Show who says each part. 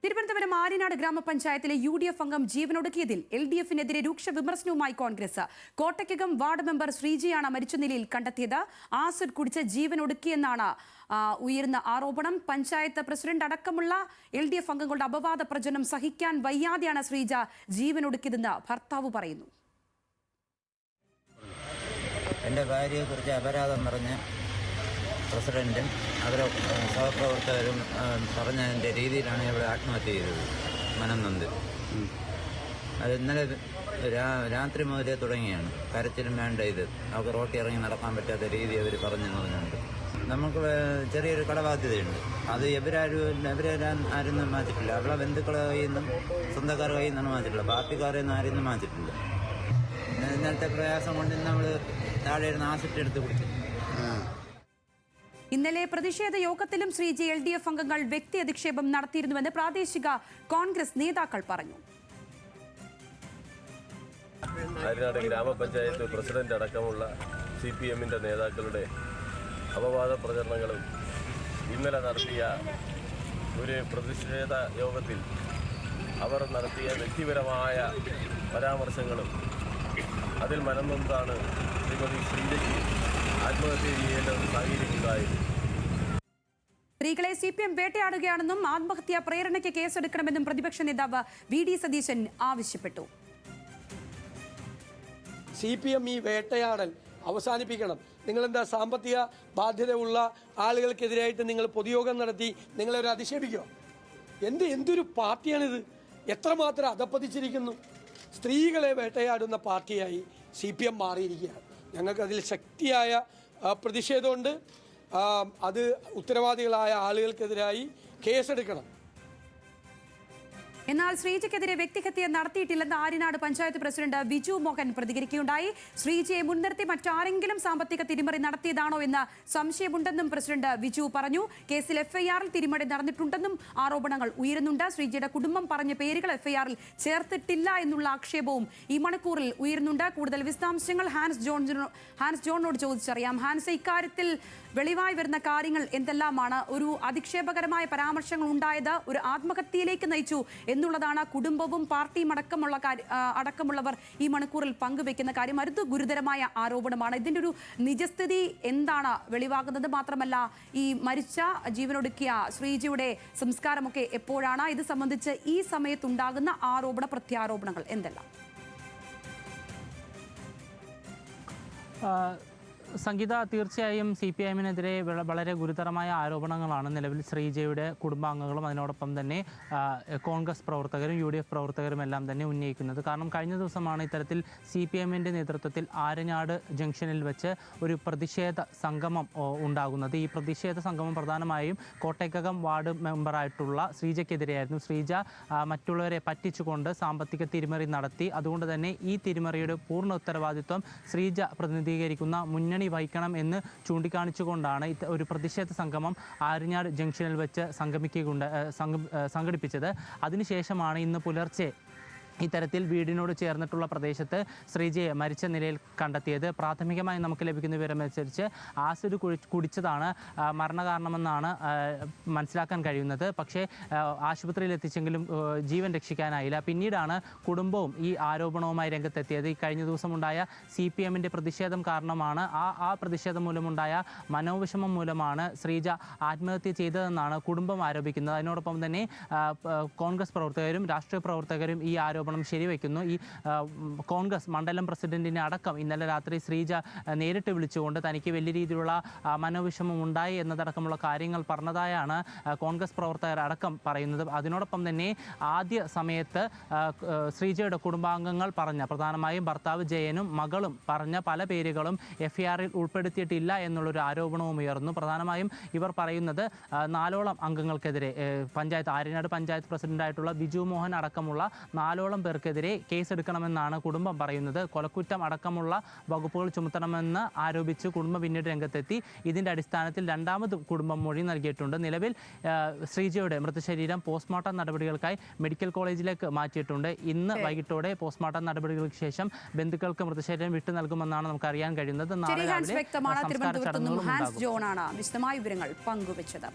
Speaker 1: തിരുവനന്തപുരം ആര്യനാട് ഗ്രാമപഞ്ചായത്തിലെ UDF അംഗം ജീവനൊടുക്കിയതിൽ LDFിനെതിരെ രൂക്ഷ വിമർശനവുമായി കോൺഗ്രസ്. കോട്ടയ്ക്കകം വാർഡ് മെമ്പർ ശ്രീജയാണ് മരിച്ച നിലയിൽ കണ്ടെത്തിയത്. ആസിഡ് കുടിച്ച് ജീവനൊടുക്കിയെന്നാണ് ഉയർന്ന ആരോപണം. പഞ്ചായത്ത് പ്രസിഡന്റ് അടക്കമുള്ള LDF അംഗങ്ങളുടെ അപവാദ പ്രചരണം സഹിക്കാൻ വയ്യാതെയാണ് ശ്രീജ ജീവനൊടുക്കിയതെന്ന് ഭർത്താവ് പറയുന്നു.
Speaker 2: എൻ്റെ ഭാര്യയെക്കുറിച്ച് അപരാധം പറഞ്ഞ് പ്രസിഡന്റും അവരെ സഹപ്രവർത്തകരും പറഞ്ഞതിൻ്റെ രീതിയിലാണ് ഇവിടെ ആത്മഹത്യ ചെയ്തത്. മനം നൊന്ത് അത് ഇന്നലെ രാത്രി മുതലേ തുടങ്ങിയാണ്. കരച്ചിലും വേണ്ട ഇത് അവർക്ക് റോട്ടി ഇറങ്ങി നടക്കാൻ പറ്റാത്ത രീതി അവർ പറഞ്ഞുണ്ട്. നമുക്ക് ചെറിയൊരു കടബാധ്യതയുണ്ട്. അത് ആരും മാറ്റിട്ടില്ല. അവളെ ബന്ധുക്കളെ കയ്യിൽ നിന്നും സ്വന്തക്കാരുടെ കയ്യിൽ നിന്നാണ് മാറ്റിട്ടില്ല. പാർട്ടിക്കാരെ നിന്നും ആരും മാറ്റിട്ടില്ല. ഇന്നലത്തെ പ്രയാസം കൊണ്ട് നമ്മൾ താഴെ ഇരുന്ന് ആസിഡ് എടുത്ത് കുടിക്കും.
Speaker 1: ഇന്നലെ പ്രതിഷേധ യോഗത്തിലും ശ്രീജി LDF അംഗങ്ങൾ വ്യക്തി അധിക്ഷേപം നടത്തിയിരുന്നുവെന്ന് പ്രാദേശിക കോൺഗ്രസ് നേതാക്കൾ പറഞ്ഞു.
Speaker 3: ആര്യനാട് ഗ്രാമപഞ്ചായത്ത് പ്രസിഡന്റ് അടക്കമുള്ള CPMന്റെ നേതാക്കളുടെ അപവാദ പ്രചരണങ്ങളും ഇന്നലെ നടത്തിയ ഒരു പ്രതിഷേധ യോഗത്തിൽ അവർ നടത്തിയ വ്യക്തിപരമായ പരാമർശങ്ങളും അതിൽ മനംനൊന്താണ് ശ്രീമതി ശ്രീജയ്ക്ക് ആത്മഹത്യ ചെയ്യേണ്ട സാഹചര്യമുണ്ടായിരുന്നു.
Speaker 1: സ്ത്രീകളെ CPM വേട്ടയാടുകയാണെന്നും ആത്മഹത്യാ പ്രേരണയ്ക്ക് കേസെടുക്കണമെന്നും പ്രതിപക്ഷ നേതാവ് VD സതീശൻ ആവശ്യപ്പെട്ടു.
Speaker 4: CPM ഈ വേട്ടയാടൽ അവസാനിപ്പിക്കണം. നിങ്ങളെന്താ സാമ്പത്തിക ബാധ്യതയുള്ള ആളുകൾക്കെതിരായിട്ട് നിങ്ങൾ പൊതുയോഗം നടത്തി നിങ്ങളൊരു അധിക്ഷേപിക്കുക? എന്തൊരു പാർട്ടിയാണിത്? എത്രമാത്രം അധപ്പതിച്ചിരിക്കുന്നു. സ്ത്രീകളെ വേട്ടയാടുന്ന പാർട്ടിയായി CPM മാറിയിരിക്കുകയാണ്. ഞങ്ങൾക്കതിൽ ശക്തിയായ പ്രതിഷേധമുണ്ട്. അത് ഉത്തരവാദികളായ ആളുകൾക്കെതിരായി കേസെടുക്കണം.
Speaker 1: എന്നാൽ ശ്രീജയ്ക്കെതിരെ വ്യക്തിഹത്യ നടത്തിയിട്ടില്ലെന്ന് ആര്യനാട് പഞ്ചായത്ത് പ്രസിഡന്റ് ബിജു മോഹൻ പ്രതികരിക്കുകയുണ്ടായി. ശ്രീജയെ മുൻനിർത്തി മറ്റാരെങ്കിലും സാമ്പത്തിക തിരിമറി നടത്തിയതാണോ എന്ന് സംശയമുണ്ടെന്നും പ്രസിഡന്റ് ബിജു പറഞ്ഞു. കേസിൽ FIRൽ തിരിമറി നടന്നിട്ടുണ്ടെന്നും ആരോപണങ്ങൾ ഉയരുന്നുണ്ട്. ശ്രീജയുടെ കുടുംബം പറഞ്ഞ പേരുകൾ FIRൽ ചേർത്തിട്ടില്ല എന്നുള്ള ആക്ഷേപവും ഈ മണിക്കൂറിൽ ഉയരുന്നുണ്ട്. കൂടുതൽ വിശദാംശങ്ങൾ ഹാൻസ് ജോണിനോട് ചോദിച്ചറിയാം. ഹാൻസ്, ഇക്കാര്യത്തിൽ വെളിവായി വരുന്ന കാര്യങ്ങൾ എന്തെല്ലാമാണ്? ഒരു അധിക്ഷേപകരമായ പരാമർശങ്ങൾ ഉണ്ടായത് ഒരു ആത്മഹത്യയിലേക്ക് നയിച്ചു എന്നുള്ളതാണ് കുടുംബവും പാർട്ടിയും അടക്കമുള്ളവർ ഈ മണിക്കൂറിൽ പങ്കുവെക്കുന്ന കാര്യം. അത് ഗുരുതരമായ ആരോപണമാണ്. ഇതിൻ്റെ ഒരു നിജസ്ഥിതി എന്താണ് വെളിവാകുന്നത്? മാത്രമല്ല, ഈ മരിച്ച ജീവനൊടുക്കിയ ശ്രീജിയുടെ സംസ്കാരമൊക്കെ എപ്പോഴാണ്? ഇത് സംബന്ധിച്ച് ഈ സമയത്തുണ്ടാകുന്ന ആരോപണ പ്രത്യാരോപണങ്ങൾ എന്തെല്ലാം?
Speaker 5: സംഗീത, തീർച്ചയായും CPMനെതിരെ വളരെ ഗുരുതരമായ ആരോപണങ്ങളാണ് നിലവിൽ ശ്രീജയുടെ കുടുംബാംഗങ്ങളും അതിനോടൊപ്പം തന്നെ കോൺഗ്രസ് പ്രവർത്തകരും UDF പ്രവർത്തകരും എല്ലാം തന്നെ ഉന്നയിക്കുന്നത്. കാരണം കഴിഞ്ഞ ദിവസമാണ് ഇത്തരത്തിൽ CPMന്റെ നേതൃത്വത്തിൽ ആര്യനാട് ജംഗ്ഷനിൽ വെച്ച് ഒരു പ്രതിഷേധ സംഗമം ഉണ്ടാകുന്നത്. ഈ പ്രതിഷേധ സംഗമം പ്രധാനമായും കോട്ടയ്ക്കകം വാർഡ് മെമ്പറായിട്ടുള്ള ശ്രീജയ്ക്കെതിരെയായിരുന്നു. ശ്രീജ മറ്റുള്ളവരെ പറ്റിച്ചുകൊണ്ട് സാമ്പത്തിക തിരിമറി നടത്തി. അതുകൊണ്ട് തന്നെ ഈ തിരിമറിയുടെ പൂർണ്ണ ഉത്തരവാദിത്വം ശ്രീജ പ്രതിനിധീകരിക്കുന്ന മുന്നണി വഹിക്കണം എന്ന് ചൂണ്ടിക്കാണിച്ചുകൊണ്ടാണ് ഒരു പ്രതിഷേധ സംഗമം ആര്യനാട് ജംഗ്ഷനിൽ വെച്ച് സംഘടിപ്പിച്ചത്. അതിനുശേഷമാണ് ഇന്ന് പുലർച്ചെ ഇത്തരത്തിൽ വീടിനോട് ചേർന്നിട്ടുള്ള പ്രദേശത്ത് ശ്രീജയെ മരിച്ച നിലയിൽ കണ്ടെത്തിയത്. പ്രാഥമികമായി നമുക്ക് ലഭിക്കുന്ന വിവരമനുസരിച്ച് ആസിഡ് കുടിച്ചതാണ് മരണകാരണമെന്നാണ് മനസ്സിലാക്കാൻ കഴിയുന്നത്. പക്ഷേ ആശുപത്രിയിൽ എത്തിച്ചെങ്കിലും ജീവൻ രക്ഷിക്കാനായില്ല. പിന്നീടാണ് കുടുംബവും ഈ ആരോപണവുമായി രംഗത്തെത്തിയത്. ഈ കഴിഞ്ഞ ദിവസമുണ്ടായ CPMന്റെ പ്രതിഷേധം കാരണമാണ്, ആ പ്രതിഷേധം മൂലമുണ്ടായ മനോവിഷമം മൂലമാണ് ശ്രീജ ആത്മഹത്യ ചെയ്തതെന്നാണ് കുടുംബം ആരോപിക്കുന്നത്. അതിനോടൊപ്പം തന്നെ കോൺഗ്രസ് പ്രവർത്തകരും രാഷ്ട്രീയ പ്രവർത്തകരും ഈ ആരോപണം ശരിവെക്കുന്നു. ഈ കോൺഗ്രസ് മണ്ഡലം പ്രസിഡന്റിനെ അടക്കം ഇന്നലെ രാത്രി ശ്രീജ നേരിട്ട് വിളിച്ചുകൊണ്ട് തനിക്ക് വലിയ രീതിയിലുള്ള മനോവിഷമം ഉണ്ടായി എന്നതടക്കമുള്ള കാര്യങ്ങൾ പറഞ്ഞതായാണ് കോൺഗ്രസ് പ്രവർത്തകർ അടക്കം പറയുന്നത്. അതിനോടൊപ്പം തന്നെ ആദ്യ സമയത്ത് ശ്രീജയുടെ കുടുംബാംഗങ്ങൾ പറഞ്ഞ, പ്രധാനമായും ഭർത്താവ് ജയനും മകളും പറഞ്ഞ പല പേരുകളും FIRൽ ഉൾപ്പെടുത്തിയിട്ടില്ല എന്നുള്ളൊരു ആരോപണവും ഉയർന്നു. പ്രധാനമായും ഇവർ പറയുന്നത് 4ഓളം അംഗങ്ങൾക്കെതിരെ ആര്യനാട് പഞ്ചായത്ത് പ്രസിഡന്റായിട്ടുള്ള ബിജു മോഹൻ അടക്കമുള്ള 4ഓളം പേർക്കെതിരെ കേസെടുക്കണമെന്നാണ് കുടുംബം പറയുന്നത്. കൊലക്കുറ്റം അടക്കമുള്ള വകുപ്പുകൾ ചുമത്തണമെന്ന് ആരോപിച്ച് കുടുംബം പിന്നീട് രംഗത്തെത്തി. ഇതിൻ്റെ അടിസ്ഥാനത്തിൽ രണ്ടാമത് കുടുംബം മൊഴി നൽകിയിട്ടുണ്ട്. നിലവിൽ ശ്രീജയുടെ മൃതശരീരം പോസ്റ്റ്മോർട്ടം നടപടികൾക്കായി മെഡിക്കൽ കോളേജിലേക്ക് മാറ്റിയിട്ടുണ്ട്. ഇന്ന് വൈകിട്ടോടെ പോസ്റ്റ്മോർട്ടം നടപടികൾക്ക് ശേഷം ബന്ധുക്കൾക്ക് മൃതശരീരം വിട്ടു നൽകുമെന്നാണ് നമുക്ക് അറിയാൻ കഴിയുന്നത്. നാളെ രാവിലെ സംസ്കാര ചടങ്ങുകളും ഉണ്ടാകും.
Speaker 1: വിശദമായ വിവരങ്ങൾ പങ്കുവച്ചത്.